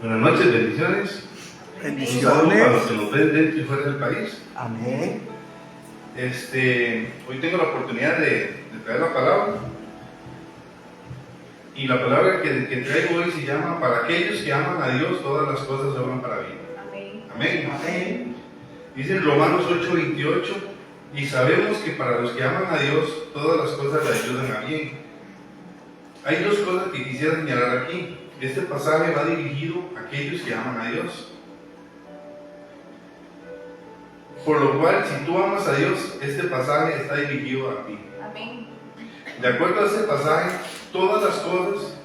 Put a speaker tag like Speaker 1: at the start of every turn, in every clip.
Speaker 1: Buenas noches, bendiciones.
Speaker 2: Bendiciones.
Speaker 1: Un saludo para los que nos ven dentro y fuera del país.
Speaker 2: Amén.
Speaker 1: Hoy tengo la oportunidad de traer la palabra. Y la palabra que traigo hoy se llama: para aquellos que aman a Dios, todas las cosas se obran para bien.
Speaker 3: Amén.
Speaker 1: Amén.
Speaker 2: Amén.
Speaker 1: Dice en Romanos 8:28, y sabemos que para los que aman a Dios, todas las cosas le ayudan a bien. Hay dos cosas que quisiera señalar aquí. Este pasaje va dirigido a aquellos que aman a Dios. Por lo cual, si tú amas a Dios, este pasaje está dirigido a ti.
Speaker 3: Amén.
Speaker 1: De acuerdo a este pasaje, todas las cosas,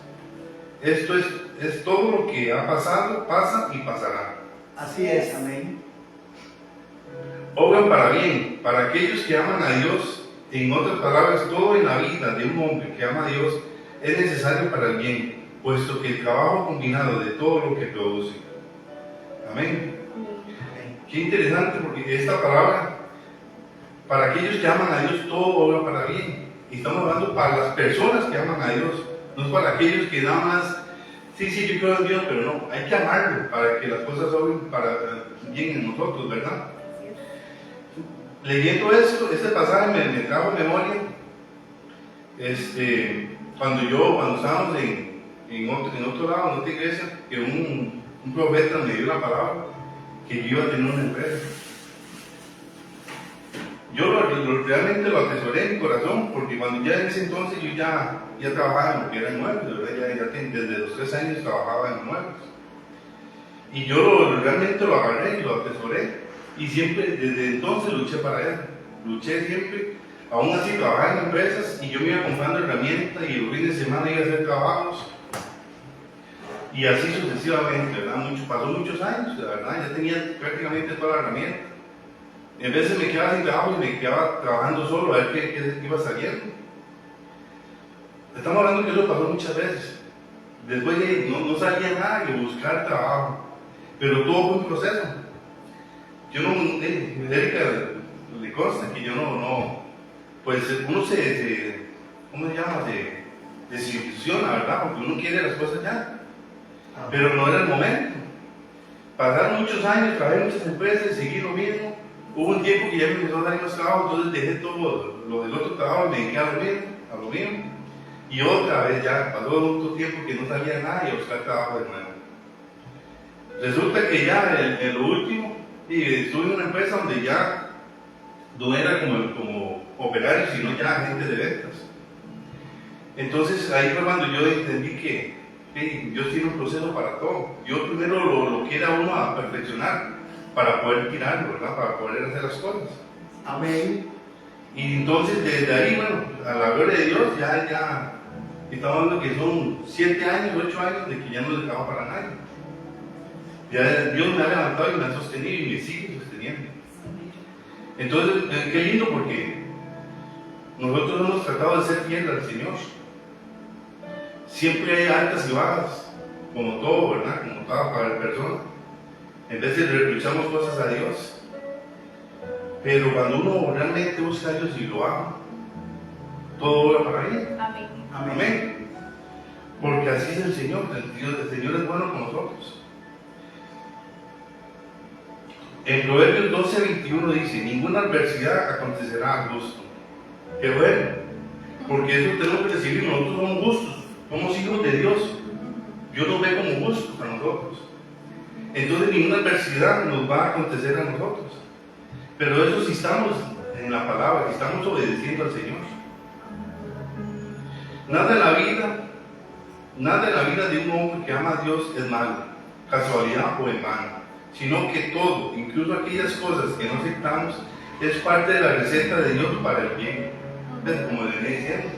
Speaker 1: esto es todo lo que ha pasado, pasa y pasará.
Speaker 2: Así es. Amén.
Speaker 1: Obran para bien, para aquellos que aman a Dios. En otras palabras, todo en la vida de un hombre que ama a Dios es necesario para el bien, puesto que el trabajo combinado de todo lo que produce. Amén. Qué interesante, porque esta palabra, para aquellos que aman a Dios, todo obra para bien. Y estamos hablando para las personas que aman a Dios, no es para aquellos que nada más, sí, yo creo en Dios, pero no, hay que amarlo para que las cosas obren para bien en nosotros, ¿verdad? Leyendo esto, este pasaje me trajo a memoria, cuando estábamos en otro lado, en otra iglesia, que un profeta me dio la palabra que yo iba a tener una empresa. Yo realmente lo atesoré en mi corazón, porque cuando ya en ese entonces yo ya trabajaba en lo que era en muebles, ¿verdad? Desde los 3 años trabajaba en muebles. Y yo realmente lo agarré y lo atesoré. Y siempre, desde entonces luché para él. Luché siempre. Aún así trabajaba en empresas y yo me iba comprando herramientas y los fines de semana iba a hacer trabajos. Y así sucesivamente, ¿verdad? Pasó muchos años, la verdad, ya tenía prácticamente toda la herramienta. En veces me quedaba sin trabajo y me quedaba trabajando solo a ver qué iba saliendo. Estamos hablando que eso pasó muchas veces. Después no salía nada que buscar trabajo, pero todo fue un proceso. Yo no, Erika le consta que yo pues uno ¿cómo se llama? Se desilusiona, ¿verdad? Porque uno quiere las cosas ya. Pero no era el momento. Pasaron muchos años, trabajé en muchas empresas, seguí lo mismo. Hubo un tiempo que ya me empezó a dar más trabajo, entonces dejé todo lo del otro trabajo y me dediqué a lo mismo. Y otra vez ya pasó otro tiempo que no sabía nada y a buscar trabajo de nuevo. Resulta que ya en lo último, estuve en una empresa donde ya no era como operario, sino ya agente de ventas. Entonces ahí fue cuando yo entendí que Dios tiene un proceso para todo. Dios primero lo quiere a uno a perfeccionar para poder tirarlo, ¿verdad? Para poder hacer las cosas.
Speaker 2: Amén.
Speaker 1: Y entonces desde ahí, bueno, a la gloria de Dios, ya estamos hablando que son 7 años, 8 años de que ya no le trabajo para nadie. Ya Dios me ha levantado y me ha sostenido y me sigue sosteniendo. Entonces, qué lindo, porque nosotros hemos tratado de ser fieles al Señor. Siempre hay altas y bajas, como todo, ¿verdad? Como toda persona. En veces le reprochamos cosas a Dios, pero cuando uno realmente busca a Dios y lo ama, todo va para bien.
Speaker 3: Amén.
Speaker 1: Amén. Porque así es el Señor. El Señor es bueno con nosotros. En Proverbios 12:21 dice: ninguna adversidad acontecerá al justo. Qué bueno, porque eso tenemos que recibir. Nosotros somos justos, somos hijos de Dios. Dios nos ve como justos a nosotros. Entonces ninguna adversidad nos va a acontecer a nosotros. Pero eso si estamos en la palabra, si estamos obedeciendo al Señor. Nada en la vida de un hombre que ama a Dios es malo, casualidad o en vano, sino que todo, incluso aquellas cosas que no aceptamos, es parte de la receta de Dios para el bien. ¿Ves? Como le venía diciendo,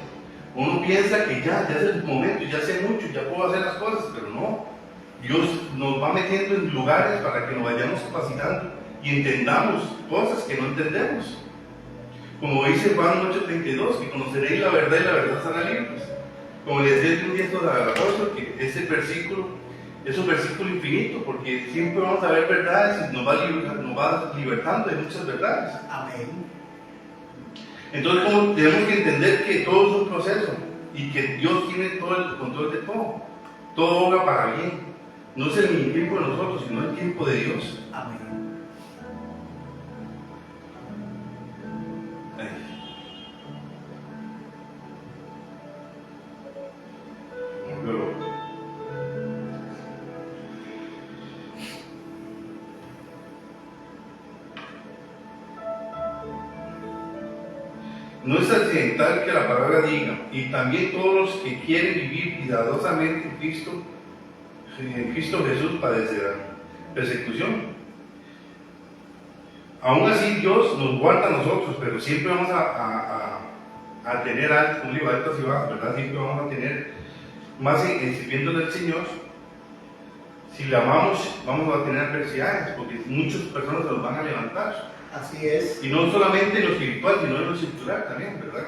Speaker 1: uno piensa que ya es el momento, ya sé mucho, ya puedo hacer las cosas, pero no. Dios nos va metiendo en lugares para que nos vayamos capacitando y entendamos cosas que no entendemos. Como dice Juan 8:32, que conoceréis la verdad y la verdad os hará libres. Como le decía un día al apóstol, que ese versículo es un versículo infinito, porque siempre vamos a ver verdades y nos va libertando de muchas verdades.
Speaker 2: Amén.
Speaker 1: Entonces tenemos que entender que todo es un proceso y que Dios tiene todo el control de todo. Todo obra para bien. No es el tiempo de nosotros, sino el tiempo de Dios.
Speaker 2: Amén.
Speaker 1: Ay. Pero, no es accidental que la palabra diga, y también todos los que quieren vivir piadosamente en Cristo Jesús padecerán persecución. Aún así Dios nos guarda a nosotros, pero siempre vamos a tener altas y bajas, ¿verdad? Siempre vamos a tener más sirviendo del Señor. Si le amamos, vamos a tener adversidades, porque muchas personas nos van a levantar.
Speaker 2: Así es.
Speaker 1: Y no solamente en lo espiritual, sino en lo secular también, ¿verdad?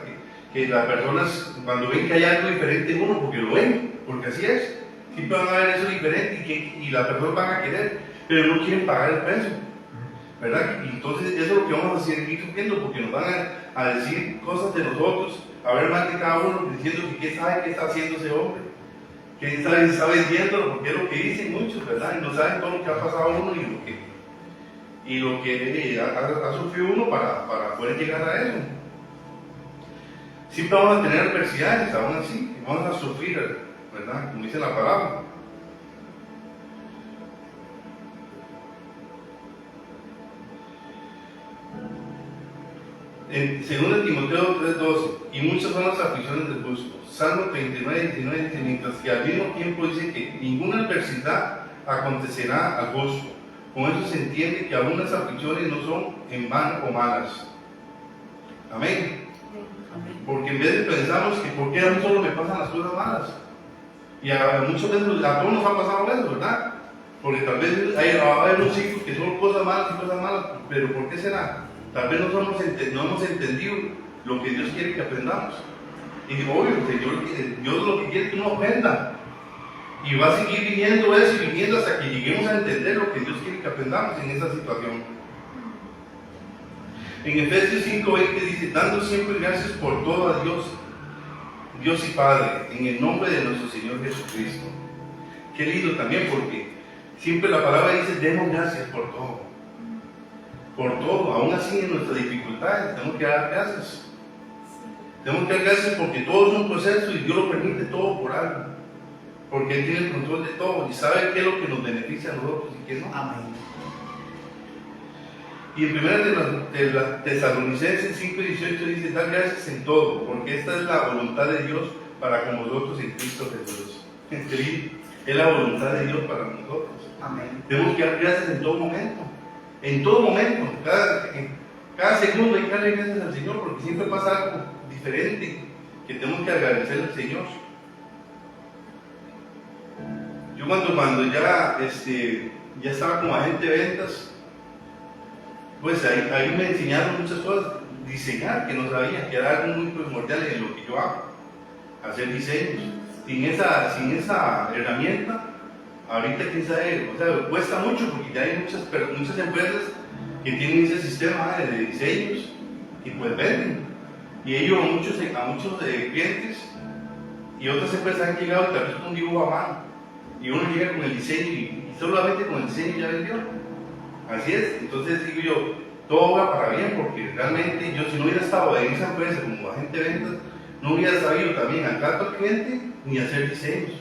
Speaker 1: Que las personas, cuando ven que hay algo diferente en uno, porque lo ven, porque así es, siempre van a ver eso diferente y las personas van a querer, pero no quieren pagar el precio, ¿verdad? Y entonces eso es lo que vamos a seguir sufriendo, porque nos van a decir cosas de nosotros, a ver más de cada uno, diciendo que qué sabe qué está haciendo ese hombre, que está vendiéndolo, porque es lo que dicen muchos, ¿verdad? Y no saben todo lo que ha pasado uno y lo que ha sufrido uno para poder llegar a eso. Siempre vamos a tener adversidades, aún así, vamos a sufrir, ¿verdad? Como dice la palabra. En 2 Timoteo 3:12, y muchas son las aflicciones del justo. Salmo 39:19 dice, mientras que al mismo tiempo dice que ninguna adversidad acontecerá al justo. Con eso se entiende que algunas aflicciones no son en vano o malas. Amén. Porque en vez de pensamos que por qué a mí solo me pasan las cosas malas. Y muchas veces a todos nos ha pasado eso, ¿verdad? Porque tal vez hay unos ciclos que son cosas malas y cosas malas, pero ¿por qué será? Tal vez no hemos entendido lo que Dios quiere que aprendamos. Y digo, obvio, Dios lo que quiere es que uno aprenda. Y va a seguir viniendo eso y viniendo hasta que lleguemos a entender lo que Dios quiere que aprendamos en esa situación. En Efesios 5:20 dice, dando siempre gracias por todo a Dios y Padre, en el nombre de nuestro Señor Jesucristo. Qué lindo también, porque siempre la palabra dice, demos gracias por todo. Por todo, aún así en nuestras dificultades, tenemos que dar gracias. Tenemos que dar gracias porque todo es un proceso y Dios lo permite todo por algo. Porque Él tiene el control de todo y sabe qué es lo que nos beneficia a nosotros y qué no.
Speaker 2: Amén.
Speaker 1: Y en 1 de la Tesalonicenses 5:18 dice, dar gracias en todo, porque esta es la voluntad de Dios para con nosotros en Cristo Jesús. Es la voluntad de Dios para nosotros.
Speaker 2: Amén.
Speaker 1: Tenemos que dar gracias en todo momento. En todo momento. Cada segundo hay que darle gracias al Señor, porque siempre pasa algo diferente que tenemos que agradecerle al Señor. Yo cuando ya estaba como agente de ventas, pues ahí me enseñaron muchas cosas. Diseñar, que no sabía, que era algo muy primordial en lo que yo hago. Hacer diseños. Sin esa herramienta, ahorita quién sabe, o sea, cuesta mucho porque ya hay muchas empresas que tienen ese sistema de diseños y pues venden. Y ellos a muchos clientes y otras empresas han llegado tal vez con un dibujo a mano. Y uno llega con el diseño y solamente con el diseño ya vendió. Así es, entonces digo yo, todo va para bien, porque realmente yo si no hubiera estado en esa empresa como agente de ventas, no hubiera sabido también al trato al cliente ni hacer diseños,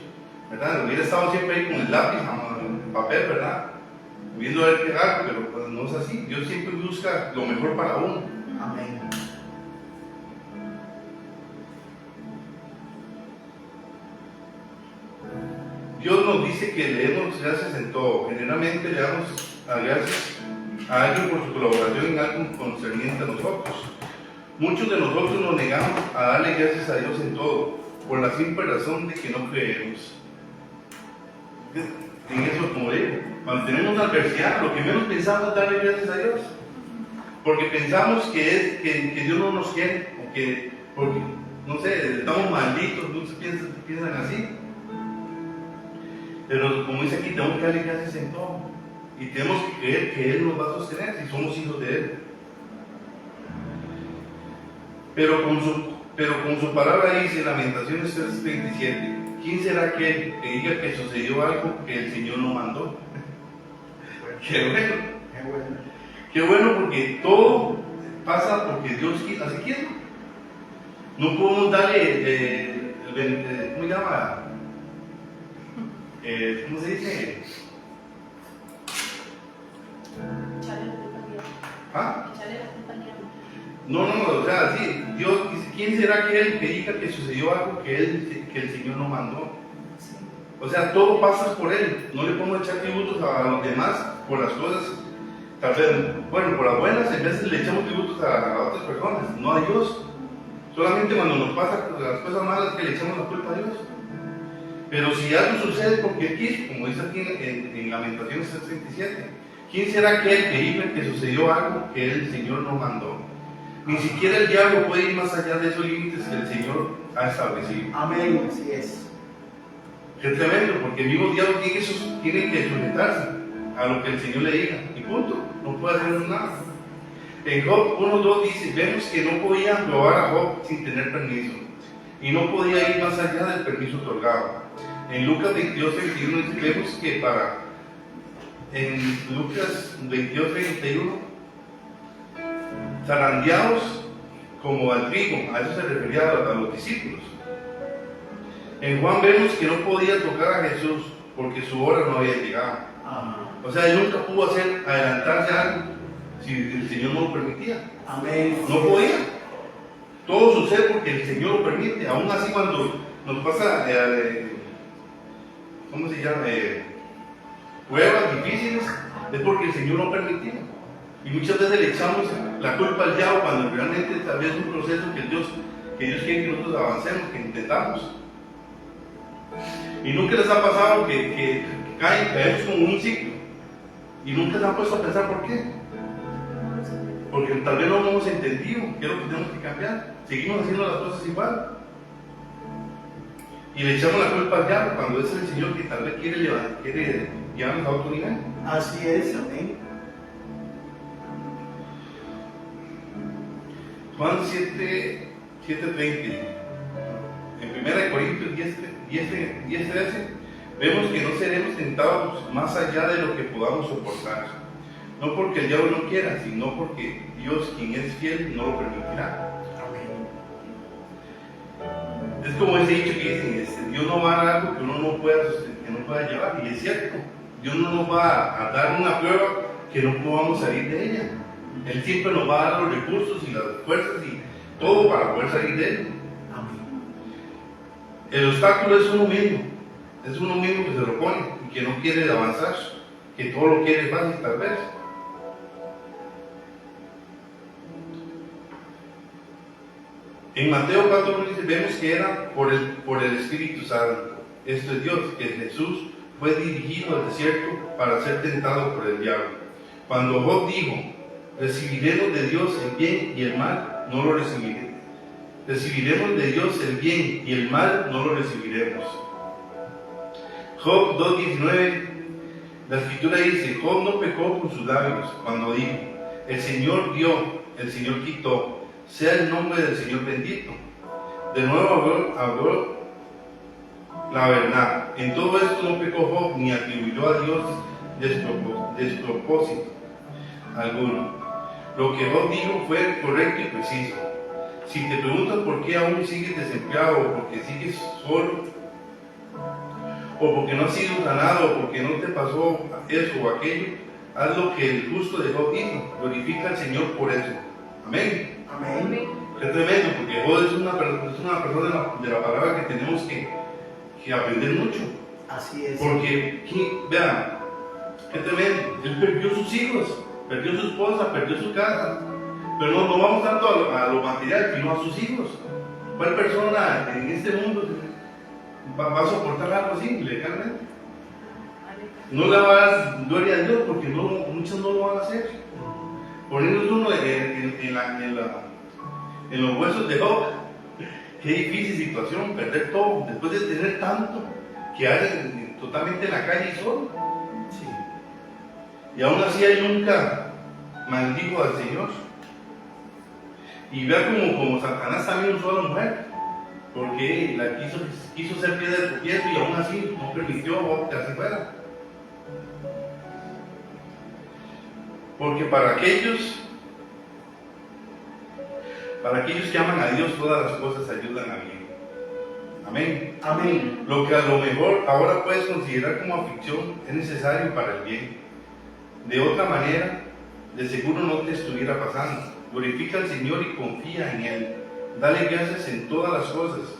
Speaker 1: ¿verdad? Hubiera estado siempre ahí con el lápiz, el papel, ¿verdad? Viendo a ver qué hago, pero pues no es así. Dios siempre busca lo mejor para uno.
Speaker 2: Amén.
Speaker 1: Dios nos dice que le demos gracias en todo. Generalmente le damos gracias a alguien por su colaboración en algo concerniente a nosotros. Muchos de nosotros nos negamos a darle gracias a Dios en todo, por la simple razón de que no creemos. En eso, como digo, cuando tenemos una adversidad, lo que menos pensamos es darle gracias a Dios. Porque pensamos que Dios no nos quiere, o que, porque, no sé, estamos malditos, muchos piensan así. Pero como dice aquí, tenemos que darle gracias en todo. Y tenemos que creer que Él nos va a sostener si somos hijos de Él. Pero con su palabra dice en Lamentaciones 3:27, ¿quién será aquel que diga que sucedió algo que el Señor no mandó? Qué bueno.
Speaker 2: Qué bueno.
Speaker 1: Qué bueno, porque todo pasa porque Dios así quiere. No podemos darle ¿cómo se llama? ¿Cómo se dice?
Speaker 3: Echarle la culpa a Dios.
Speaker 1: ¿Ah?
Speaker 3: Echarle la culpa a Dios.
Speaker 1: No, o sea, sí, Dios dice, ¿quién será aquel que diga que sucedió algo que el Señor no mandó?
Speaker 3: Sí.
Speaker 1: O sea, todo pasa por Él. No le podemos echar tributos a los demás por las cosas, tal vez, bueno, por las buenas, en veces le echamos tributos a otras personas, no a Dios. Solamente cuando nos pasan las cosas malas que le echamos la culpa a Dios. Pero si algo sucede porque Él quiso, como dice aquí en Lamentaciones 37, ¿quién será aquel que diga que sucedió algo que el Señor no mandó? Ni siquiera el diablo puede ir más allá de esos límites que el Señor ha establecido.
Speaker 2: Amén. Así es.
Speaker 1: Qué tremendo, porque el mismo diablo tiene que sujetarse a lo que el Señor le diga, y punto, no puede hacer nada. En Job 1:2 dice, vemos que no podían probar a Job sin tener permiso, y no podía ir más allá del permiso otorgado. En Lucas 22:31 vemos que en Lucas 22:31, zarandeados como al trigo, a eso se refería a los discípulos. En Juan vemos que no podía tocar a Jesús porque su hora no había llegado.
Speaker 2: Amén.
Speaker 1: O sea, él nunca pudo adelantarse a algo si el Señor no lo permitía.
Speaker 2: Amén.
Speaker 1: No podía. Todo sucede porque el Señor lo permite. Aún así, cuando nos pasa, ¿cómo se llama? Pruebas difíciles, es porque el Señor lo permitió. Y muchas veces le echamos la culpa al diablo cuando realmente tal vez es un proceso que Dios quiere que nosotros avancemos, que intentamos. Y nunca les ha pasado que caemos como un ciclo y nunca se han puesto a pensar por qué. Porque tal vez no lo hemos entendido, qué es lo que tenemos que cambiar. Seguimos haciendo las cosas igual. Y le echamos la culpa al diablo cuando es el Señor que tal vez quiere llevarnos a otro nivel.
Speaker 2: Así es. Amén.
Speaker 1: Juan 7:30. En 1 Corintios 10:13 vemos que no seremos tentados más allá de lo que podamos soportar. No porque el diablo no quiera, sino porque Dios, quien es fiel, no lo permitirá.
Speaker 2: Amén.
Speaker 1: Es como ese dicho que dicen, Dios no va a dar algo que uno no pueda llevar. Y es cierto, Dios no nos va a dar una prueba que no podamos salir de ella. Él siempre nos va a dar los recursos y las fuerzas y todo para poder salir de él.
Speaker 2: Amén.
Speaker 1: El obstáculo es uno mismo que se lo pone y que no quiere avanzar, que todo lo quiere fácil tal vez. En Mateo 4:1 vemos que era por el Espíritu Santo. Esto es Dios, que Jesús fue dirigido al desierto para ser tentado por el diablo. Cuando Job dijo, recibiremos de Dios el bien y el mal, no lo recibiremos. Recibiremos de Dios el bien y el mal, no lo recibiremos. Job 2:19, la escritura dice, Job no pecó con sus labios cuando dijo, el Señor dio, el Señor quitó, sea el nombre del Señor bendito. De nuevo habló la verdad. En todo esto no pecó Job ni atribuyó a Dios despropósito alguno. Lo que Job dijo fue correcto y preciso. Si te preguntas por qué aún sigues desempleado, o porque sigues solo, o porque no has sido sanado, o porque no te pasó eso o aquello, haz lo que el justo de Job hizo. Glorifica al Señor por eso. Amén.
Speaker 2: Amén.
Speaker 1: Qué tremendo, porque Job es una persona de la palabra que tenemos que aprender mucho.
Speaker 2: Así es.
Speaker 1: Porque, vean, qué tremendo, él perdió sus hijos, perdió su esposa, perdió su casa. Pero no vamos tanto a lo material, sino a sus hijos. ¿Cuál persona en este mundo va a soportar algo así legalmente? No le va a dar gloria a Dios porque muchos no lo van a hacer. Poniéndose uno en los huesos de Job, qué difícil situación, perder todo, después de tener tanto, quedar totalmente en la calle solo.
Speaker 2: Sí.
Speaker 1: Y aún así él nunca maldijo al Señor. Y vea como Satanás también usó a la mujer, porque la quiso ser piedra de tropiezo y aún así no permitió que así fuera. Porque para aquellos que aman a Dios, todas las cosas ayudan a bien. Amén.
Speaker 2: Amén.
Speaker 1: Lo que a lo mejor ahora puedes considerar como aflicción es necesario para el bien. De otra manera, de seguro no te estuviera pasando. Glorifica al Señor y confía en Él. Dale gracias en todas las cosas.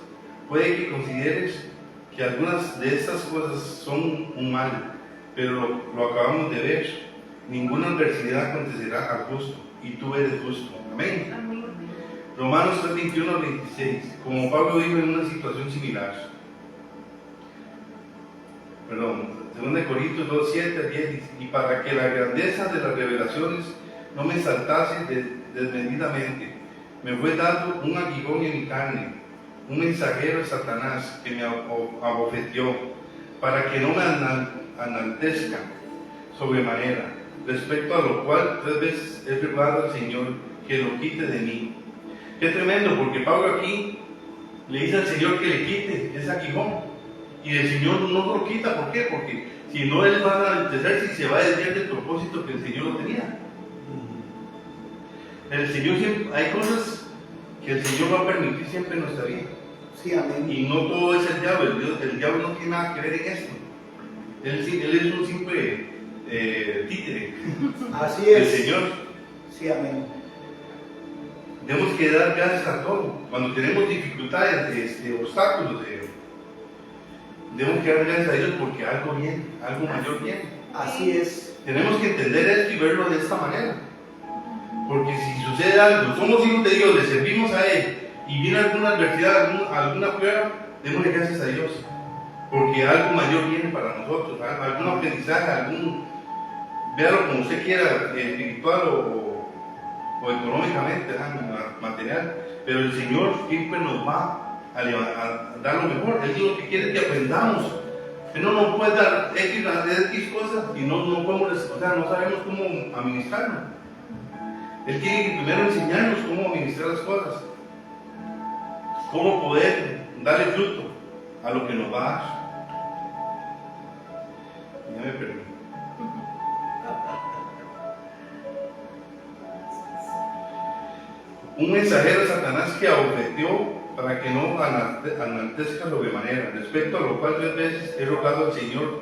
Speaker 1: Puede que consideres que algunas de estas cosas son un mal, pero lo acabamos de ver. Ninguna adversidad acontecerá al justo, y tú eres justo. Amén.
Speaker 3: Amén.
Speaker 1: Romanos 3, 21 al 26. Como Pablo vive en una situación similar. Perdón, 2 Corintios 2, 7 al 10. Y para que la grandeza de las revelaciones no me saltase desmedidamente, me fue dado un aguijón en mi carne, un mensajero de Satanás que me abofeteó, para que no me enaltezca sobremanera, respecto a lo cual 3 veces he rogado al Señor que lo quite de mí. Qué tremendo, porque Pablo aquí le dice al Señor que le quite ese aguijón, y el Señor no lo quita. ¿Por qué? Porque si no, él va a enaltecerse y se va a desviar del propósito que el Señor lo tenía. El Señor siempre, hay cosas que el Señor va a permitir siempre en nuestra vida.
Speaker 2: Sí, amén.
Speaker 1: Y no todo es el diablo. El diablo no tiene nada que ver en esto. Él es un simple títere
Speaker 2: Así
Speaker 1: del
Speaker 2: es.
Speaker 1: Señor.
Speaker 2: Sí, amén.
Speaker 1: Tenemos que dar gracias a todo. Cuando tenemos dificultades, obstáculos, tenemos que dar gracias a Dios porque algo viene, algo mayor viene.
Speaker 2: Así es.
Speaker 1: Tenemos que entender esto y verlo de esta manera. Porque si sucede algo, somos hijos de Dios, le servimos a Él y viene alguna adversidad, alguna prueba, démosle gracias a Dios. Porque algo mayor viene para nosotros, algún aprendizaje, véalo como usted quiera, espiritual o económicamente, material. Pero el Señor siempre nos va a dar lo mejor. Él lo que quiere es que aprendamos. Él no nos puede dar X cosas y no podemos, o sea, no sabemos cómo administrarlo. Él tiene que primero enseñarnos cómo administrar las cosas, cómo poder darle fruto a lo que nos va a dar. Ya me perdí. Un mensajero de Satanás que abofeteó para que no enaltezca sobremanera, respecto a lo cual 3 veces he rogado al Señor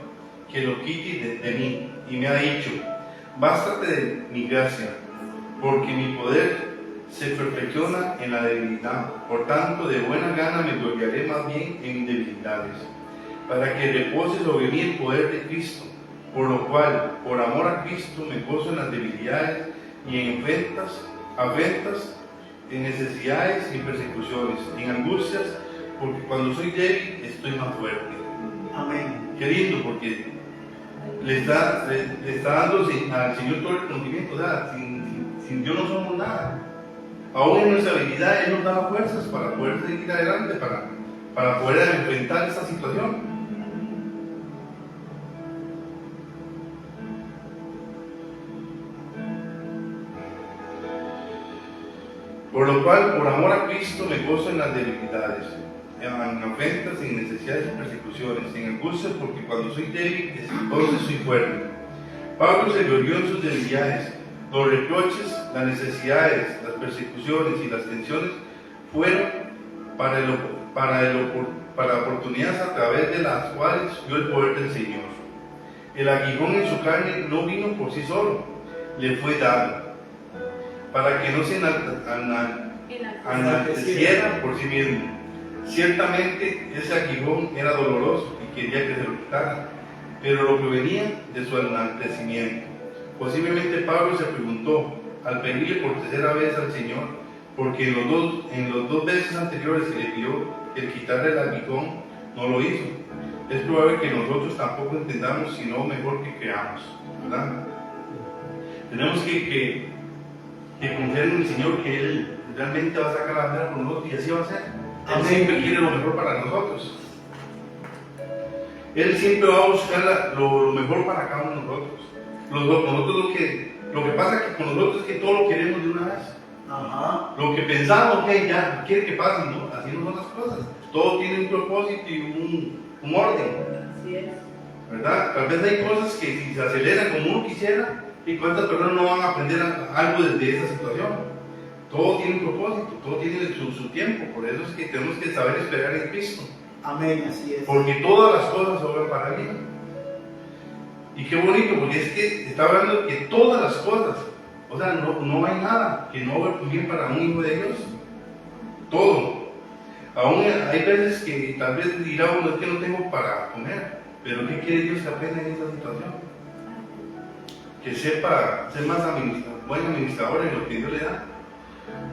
Speaker 1: que lo quite de mí, y me ha dicho: bástate de mi gracia, porque mi poder se perfecciona en la debilidad. Por tanto, de buena gana me gloriaré más bien en debilidades, para que repose sobre mí el poder de Cristo. Por lo cual, por amor a Cristo, me gozo en las debilidades y en afrentas, en necesidades y persecuciones, en angustias, porque cuando soy débil estoy más fuerte.
Speaker 2: Amén.
Speaker 1: Qué lindo, porque le está dando al Señor todo el conocimiento. O sea, sin Dios no somos nada. Aún en nuestra habilidad Él nos da fuerzas para poder seguir adelante, para poder enfrentar esta situación. Por lo cual, por amor a Cristo, me gozo en las debilidades, en afrentas, en necesidades y persecuciones, en angustias, porque cuando soy débil, entonces soy fuerte. Pablo se glorió en sus debilidades. Los reproches, las necesidades, las persecuciones y las tensiones fueron para oportunidades a través de las cuales vio el poder del Señor. El aguijón en su carne no vino por sí solo, le fue dado, para que no se enalteciera por sí mismo. Ciertamente ese aguijón era doloroso y quería que se lo quitara, pero lo que venía de su enaltecimiento. Posiblemente Pablo se preguntó al pedirle por 3ª vez al Señor, porque en los dos veces anteriores que le pidió el quitarle el aguijón, no lo hizo. Es probable que nosotros tampoco entendamos, sino mejor que creamos, ¿verdad? Tenemos que confiar en el Señor, que Él realmente va a sacar la vida por nosotros, y así va a ser. Él siempre quiere lo mejor para nosotros. Él siempre va a buscar lo mejor para cada uno de nosotros. Lo que pasa que con nosotros es que todo lo queremos de una vez.
Speaker 2: Ajá.
Speaker 1: Lo que pensamos que ya quiere que pase, ¿no? Así no son las cosas. todo tiene un propósito y un orden,
Speaker 3: Así es.
Speaker 1: ¿verdad? Tal vez hay cosas que si se aceleran como uno quisiera, y cuántas personas no van a aprender algo de esa situación. Todo tiene un propósito, todo tiene su tiempo, por eso es que tenemos que saber esperar en Cristo,
Speaker 2: Amén, así es.
Speaker 1: porque todas las cosas obran para bien. Y qué bonito, porque es que está hablando de que todas las cosas, o sea, no hay nada que no obre bien para un hijo de Dios. Todo. Aún hay veces que tal vez dirá uno, es que no tengo para comer, pero ¿qué quiere Dios que aprenda en esa situación? Que sepa ser más buen administrador en lo que Dios le da.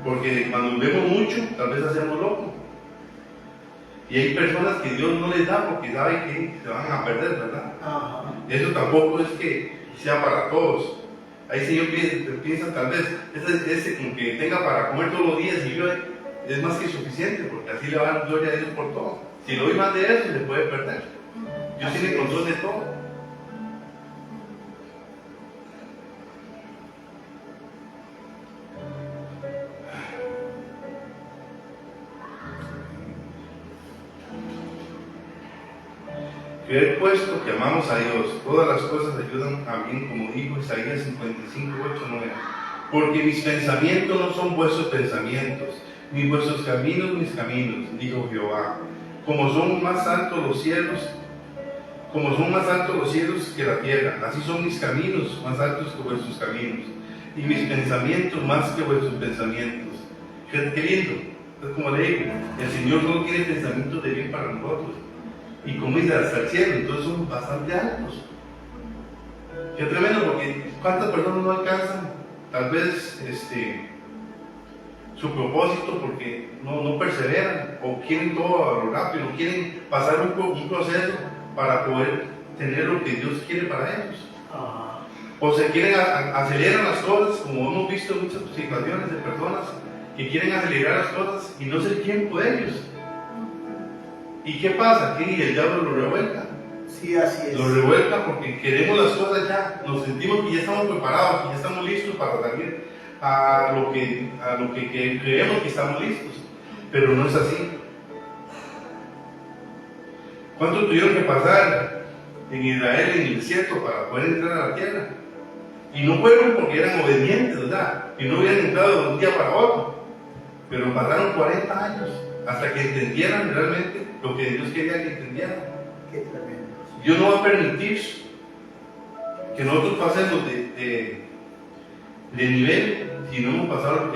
Speaker 1: Porque cuando vemos mucho, tal vez hacemos loco. Y hay personas que Dios no les da porque sabe que se van a perder, ¿verdad?
Speaker 2: Ajá.
Speaker 1: Eso tampoco es que sea para todos. Ahí Señor piensa tal vez, ese con que tenga para comer todos los días y vive, es más que suficiente, porque así le va a dar gloria a Dios por todo. Si lo doy más de eso, se puede perder. Dios tiene control de todo. Creer puesto que amamos a Dios, todas las cosas ayudan a bien, como dijo Isaías 55, 8, 9. Porque mis pensamientos no son vuestros pensamientos, ni vuestros caminos mis caminos, dijo Jehová. Como son más altos los cielos que la tierra, así son mis caminos más altos que vuestros caminos, y mis pensamientos más que vuestros pensamientos. Qué lindo. Entonces, como le digo, el Señor solo tiene pensamientos de bien para nosotros. Y como dice, hasta el cielo, entonces son bastante altos. Qué tremendo, porque ¿cuántas personas no alcanzan tal vez su propósito porque no perseveran o quieren todo a lo rápido, quieren pasar un proceso para poder tener lo que Dios quiere para ellos?
Speaker 2: Ajá.
Speaker 1: O se quieren acelerar las cosas, como hemos visto en muchas situaciones de personas que quieren acelerar las cosas y no es el tiempo de ellos. ¿Y qué pasa? Que el diablo lo revuelca.
Speaker 2: Sí, así es.
Speaker 1: Lo revuelca porque queremos las cosas ya, nos sentimos que ya estamos preparados, que ya estamos listos para salir a lo que creemos que estamos listos, pero no es así. ¿Cuánto tuvieron que pasar en Israel en el desierto para poder entrar a la tierra? Y no fueron porque eran obedientes, ¿verdad? Y no hubieran entrado de un día para otro, pero pasaron 40 años hasta que entendieran realmente lo que Dios quería que entendieran.
Speaker 2: Qué tremendo.
Speaker 1: Dios no va a permitir que nosotros pasemos de nivel si no hemos pasado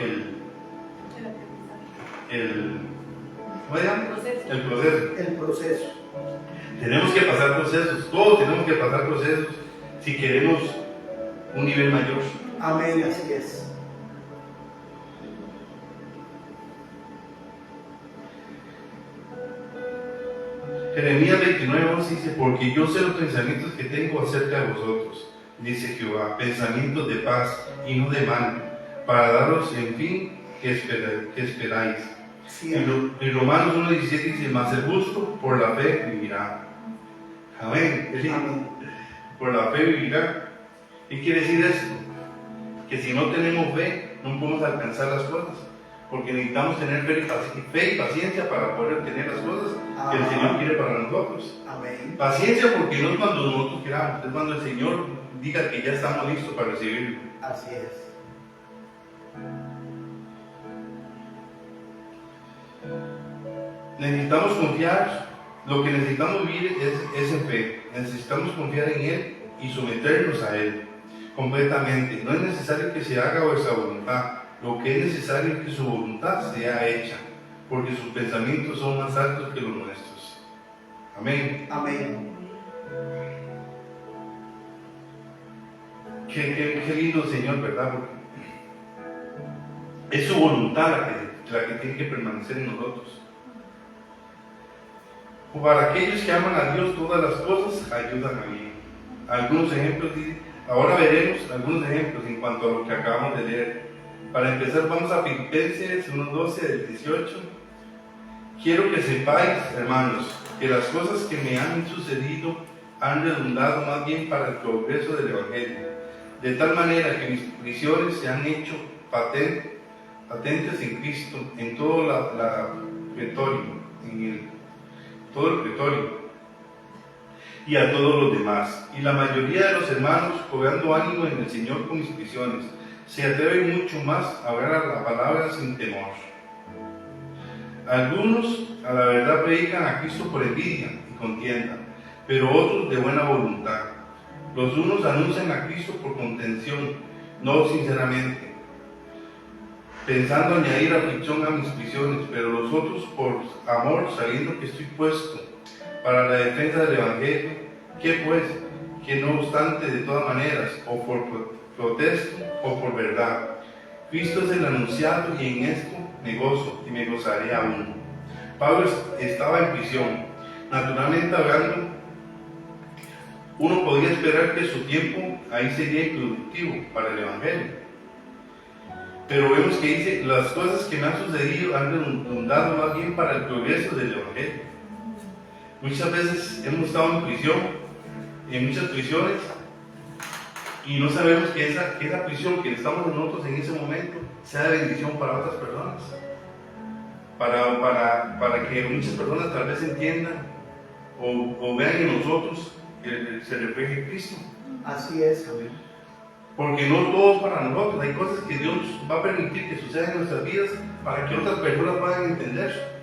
Speaker 1: ¿cómo se llama? El proceso.
Speaker 2: El proceso.
Speaker 1: Tenemos que pasar procesos, todos tenemos que pasar procesos si queremos un nivel mayor.
Speaker 2: Amén, así es.
Speaker 1: Jeremías 29:11 dice, porque yo sé los pensamientos que tengo acerca de vosotros, dice Jehová, pensamientos de paz y no de mal, para daros en fin que esperáis.
Speaker 2: Sí,
Speaker 1: Y Romanos 1:17 dice, mas el justo por la fe vivirá. Amén.
Speaker 2: amén.
Speaker 1: Por la fe vivirá. ¿Qué quiere decir esto? Que si no tenemos fe, no podemos alcanzar las cosas. Porque necesitamos tener fe y paciencia para poder obtener las cosas que el Señor quiere para nosotros.
Speaker 2: Amén.
Speaker 1: Paciencia porque no es cuando nosotros queramos, es cuando el Señor diga que ya estamos listos para recibirlo.
Speaker 2: Así es.
Speaker 1: Necesitamos confiar, lo que necesitamos vivir es en fe. Necesitamos confiar en Él y someternos a Él completamente. No es necesario que se haga vuestra voluntad. Lo que es necesario es que su voluntad sea hecha, porque sus pensamientos son más altos que los nuestros. Amén.
Speaker 2: Amén.
Speaker 1: Qué lindo Señor, ¿verdad? Porque es su voluntad la que tiene que permanecer en nosotros. Para aquellos que aman a Dios, todas las cosas ayudan a bien. Algunos ejemplos, ahora veremos algunos ejemplos en cuanto a lo que acabamos de leer. Para empezar, vamos a Filipenses 1:12 del 18. Quiero que sepáis, hermanos, que las cosas que me han sucedido han redundado más bien para el progreso del Evangelio, de tal manera que mis prisiones se han hecho patentes en Cristo, en todo la pretorio, en todo el pretorio, y a todos los demás. Y la mayoría de los hermanos, cobrando ánimo en el Señor con mis prisiones, se atreven mucho más a hablar la palabra sin temor. Algunos a la verdad predican a Cristo por envidia y contienda, pero otros de buena voluntad. Los unos anuncian a Cristo por contención, no sinceramente, pensando añadir aflicción a mis prisiones, pero los otros por amor, sabiendo que estoy puesto para la defensa del Evangelio. ¿Qué pues? Que no obstante, de todas maneras, o por protesto o por verdad, Cristo es el anunciado, y en esto me gozo y me gozaré aún. Pablo estaba en prisión. Naturalmente hablando, uno podría esperar que su tiempo ahí sería improductivo para el Evangelio. Pero vemos que dice, las cosas que me han sucedido han redundado más bien para el progreso del Evangelio. Muchas veces hemos estado en prisión, en muchas prisiones, y no sabemos que esa prisión que estamos nosotros en ese momento sea de bendición para otras personas. Para que muchas personas tal vez entiendan o vean en nosotros que se refleje Cristo.
Speaker 2: Así es, amén.
Speaker 1: Porque no todo es para nosotros, hay cosas que Dios va a permitir que sucedan en nuestras vidas para que otras personas puedan entender.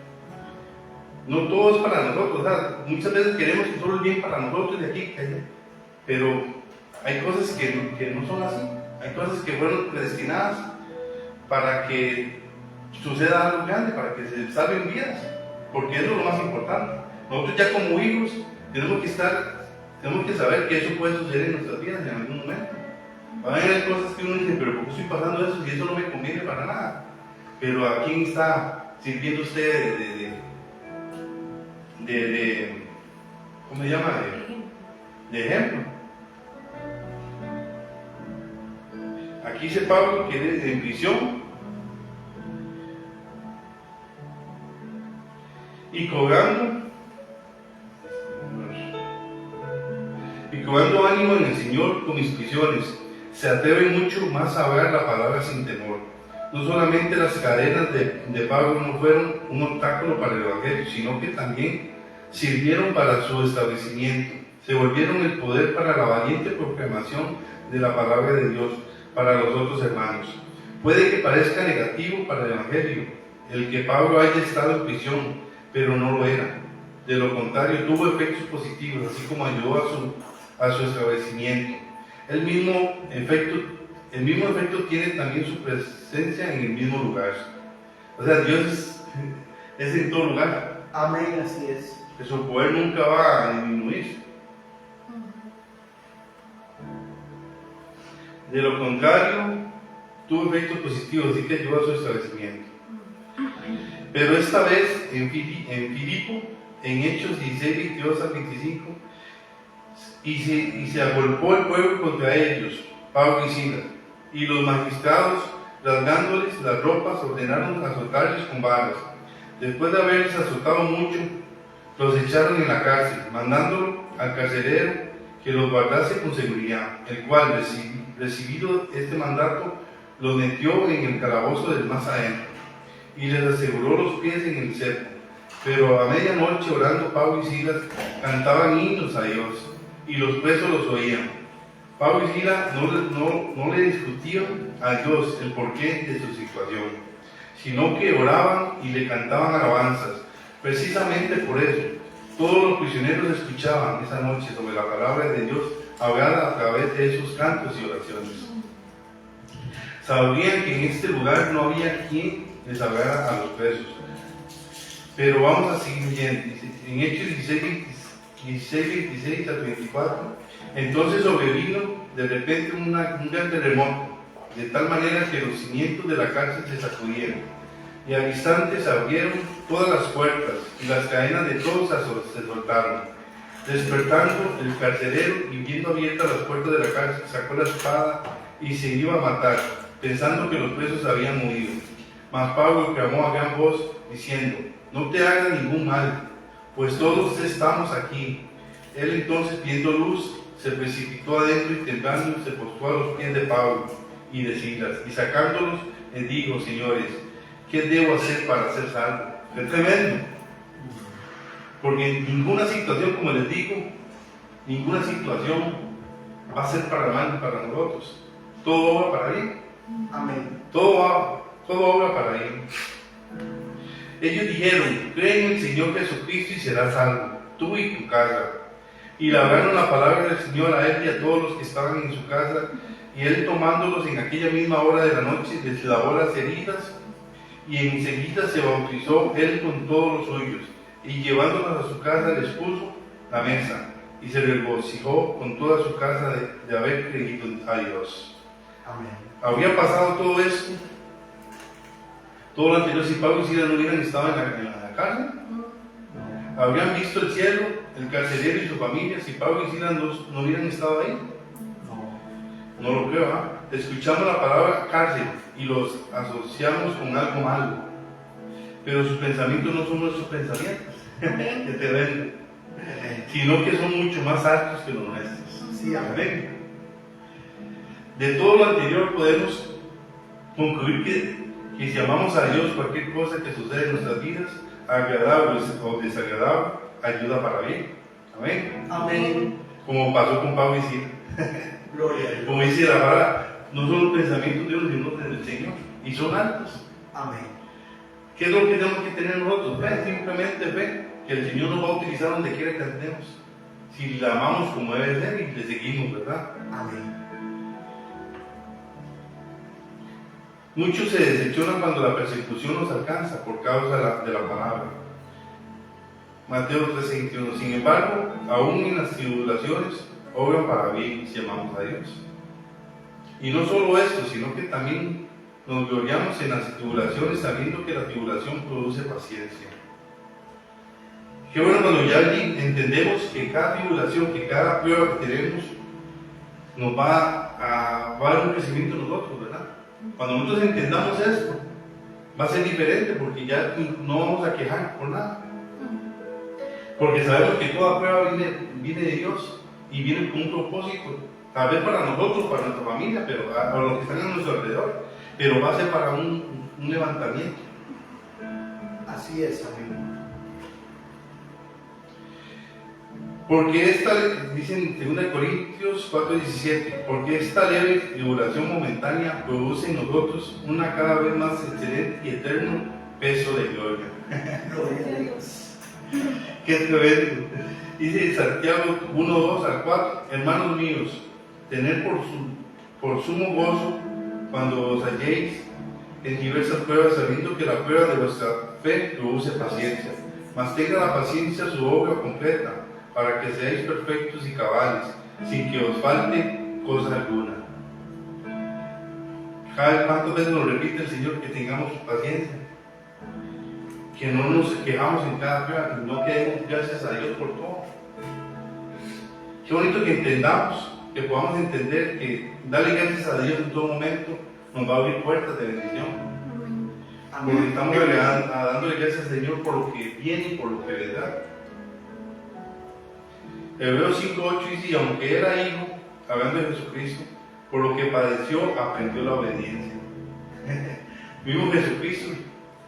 Speaker 1: No todo es para nosotros, o sea, muchas veces queremos que todo es bien para nosotros de aquí, pero hay cosas que no son así, hay cosas que fueron predestinadas para que suceda algo grande, para que se salven vidas, porque eso es lo más importante. Nosotros ya como hijos tenemos que saber que eso puede suceder en nuestras vidas en algún momento. Van a haber cosas que uno dice, pero ¿por qué estoy pasando eso? Y eso no me conviene para nada. Pero ¿a quién está sirviendo usted ¿cómo se llama? De ejemplo. Aquí dice Pablo que él es en prisión y cobrando ánimo en el Señor con mis prisiones, se atreve mucho más a hablar la palabra sin temor. No solamente las cadenas de Pablo no fueron un obstáculo para el Evangelio, sino que también sirvieron para su establecimiento. Se volvieron el poder para la valiente proclamación de la palabra de Dios para los otros hermanos. Puede que parezca negativo para el Evangelio el que Pablo haya estado en prisión, pero no lo era. De lo contrario, tuvo efectos positivos, así como ayudó a su establecimiento. El mismo efecto tiene también su presencia en el mismo lugar. O sea, Dios es en todo lugar.
Speaker 2: Amén, así es.
Speaker 1: Que su poder nunca va a disminuir. De lo contrario, tuvo efectos positivos, así que ayudó a su establecimiento. Pero esta vez en Filipo, en Hechos 16, 22 al 25, y se agolpó el pueblo contra ellos, Pablo y Silas, y los magistrados, rasgándoles las ropas, ordenaron azotarles con varas. Después de haberles azotado mucho, los echaron en la cárcel, mandándolo al carcelero que los guardase con seguridad, el cual, recibido este mandato, los metió en el calabozo del más adentro, y les aseguró los pies en el cepo. Pero a medianoche, orando, Pablo y Silas cantaban himnos a Dios, y los presos los oían. Pablo y Silas no le discutían a Dios el porqué de su situación, sino que oraban y le cantaban alabanzas. Precisamente por eso, todos los prisioneros escuchaban esa noche sobre la palabra de Dios hablada a través de esos cantos y oraciones. Sabían que en este lugar no había quien les hablara a los presos. Pero vamos a seguir leyendo. En Hechos 16, 26 al 24, entonces sobrevino de repente un gran terremoto, de tal manera que los cimientos de la cárcel se sacudieron, y al instante se abrieron todas las puertas, y las cadenas de todos se soltaron. Despertando el carcelero, y viendo abiertas las puertas de la cárcel, sacó la espada y se iba a matar, pensando que los presos habían huido. Mas Pablo clamó a gran voz, diciendo: no te haga ningún mal, pues todos estamos aquí. Él entonces, viendo luz, se precipitó adentro y temblando se postró a los pies de Pablo y de Silas, y sacándolos les dijo: señores, ¿qué debo hacer para ser salvo? Es tremendo. Porque ninguna situación, como les digo, ninguna situación va a ser para mal para nosotros. Todo obra para bien.
Speaker 2: Amén.
Speaker 1: Todo obra para bien. Ellos dijeron, cree en el Señor Jesucristo y serás salvo, tú y tu casa. Y le hablaron la palabra del Señor a él y a todos los que estaban en su casa. Y él, tomándolos en aquella misma hora de la noche, les lavó las heridas y enseguida se bautizó él con todos los suyos. Y llevándolos a su casa les puso la mesa y se regocijó con toda su casa de haber creído a Dios.
Speaker 2: Amén.
Speaker 1: Habría pasado todo esto, todo lo anterior, si Pablo y Silas no hubieran estado en la cárcel. Habrían visto el cielo, el carcelero y su familia, si Pablo y Silas no hubieran estado ahí. No lo creo, ¿ah? Escuchamos la palabra cárcel y los asociamos con algo malo, pero sus pensamientos no son nuestros pensamientos, que te ven, sino que son mucho más altos que los nuestros.
Speaker 2: Sí, amén.
Speaker 1: Amén. De todo lo anterior podemos concluir que si amamos a Dios, cualquier cosa que sucede en nuestras vidas, agradable o desagradable, ayuda para bien. Amén.
Speaker 2: Amén.
Speaker 1: Como pasó con Pablo y Silas.
Speaker 2: Gloria a Dios.
Speaker 1: Como dice la palabra, no son los pensamientos de Dios, sino del Señor, y son altos.
Speaker 2: Amén.
Speaker 1: ¿Qué es lo que tenemos que tener nosotros? Fe, simplemente fe, que el Señor nos va a utilizar donde quiera que andemos. Si la amamos como debe ser y le seguimos, ¿verdad?
Speaker 2: Amén.
Speaker 1: Muchos se decepcionan cuando la persecución nos alcanza por causa de la palabra. Mateo 3:21. Sin embargo, aún en las tribulaciones, obran para bien si amamos a Dios. Y no solo esto, sino que también nos gloriamos en las tribulaciones, sabiendo que la tribulación produce paciencia. Qué bueno cuando ya entendemos que cada tribulación, que cada prueba que tenemos, nos va a dar un crecimiento en nosotros, ¿verdad? Cuando nosotros entendamos esto, va a ser diferente, porque ya no vamos a quejar por nada. Porque sabemos que toda prueba viene de Dios y viene con un propósito, tal vez para nosotros, para nuestra familia, pero para los que están a nuestro alrededor, pero va a ser para un levantamiento.
Speaker 2: Así es, amén.
Speaker 1: Porque esta, dice en 2 Corintios 4:17, porque esta leve tribulación momentánea produce en nosotros una cada vez más excelente y eterno peso de gloria.
Speaker 2: Gloria a Dios.
Speaker 1: Qué tremendo. Dice Santiago 1:2 al 4, hermanos míos, tened por sumo gozo cuando os halléis en diversas pruebas, sabiendo que la prueba de vuestra fe produce paciencia. Mas tenga la paciencia su obra completa, para que seáis perfectos y cabales, sin que os falte cosa alguna. ¿Cuántas veces nos repite el Señor que tengamos paciencia? Que no nos quejamos en cada prueba, sino que demos gracias a Dios por todo. Qué bonito que entendamos, que podamos entender que darle gracias a Dios en todo momento nos va a abrir puertas de bendición. Porque
Speaker 2: Amén.
Speaker 1: estamos dándole gracias al Señor por lo que viene y por lo que vendrá. Hebreos 5:8 dice, y aunque era hijo, hablando de Jesucristo, por lo que padeció, aprendió la obediencia. Mismo Jesucristo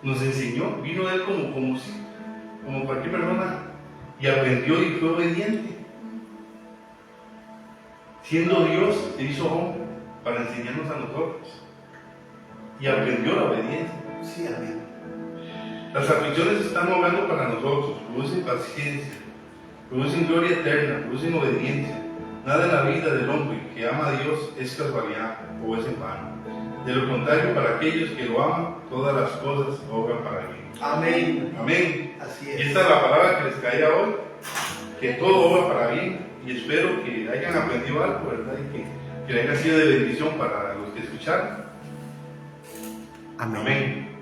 Speaker 1: nos enseñó, vino Él como cualquier persona, y aprendió y fue obediente. Siendo Dios, se hizo hombre para enseñarnos a nosotros. Y aprendió la obediencia.
Speaker 2: Sí, amén.
Speaker 1: Las aflicciones están obrando para nosotros, producen paciencia, producen gloria eterna, producen obediencia. Nada en la vida del hombre que ama a Dios es casualidad o es en vano. De lo contrario, para aquellos que lo aman, todas las cosas obran para bien.
Speaker 2: Amén.
Speaker 1: Amén.
Speaker 2: Así
Speaker 1: Y
Speaker 2: es.
Speaker 1: esta es la palabra que les caía hoy, que todo obra para bien. Y espero que hayan aprendido algo, ¿verdad? Y que haya sido de bendición para los que escucharon.
Speaker 2: Amén.
Speaker 1: Amén.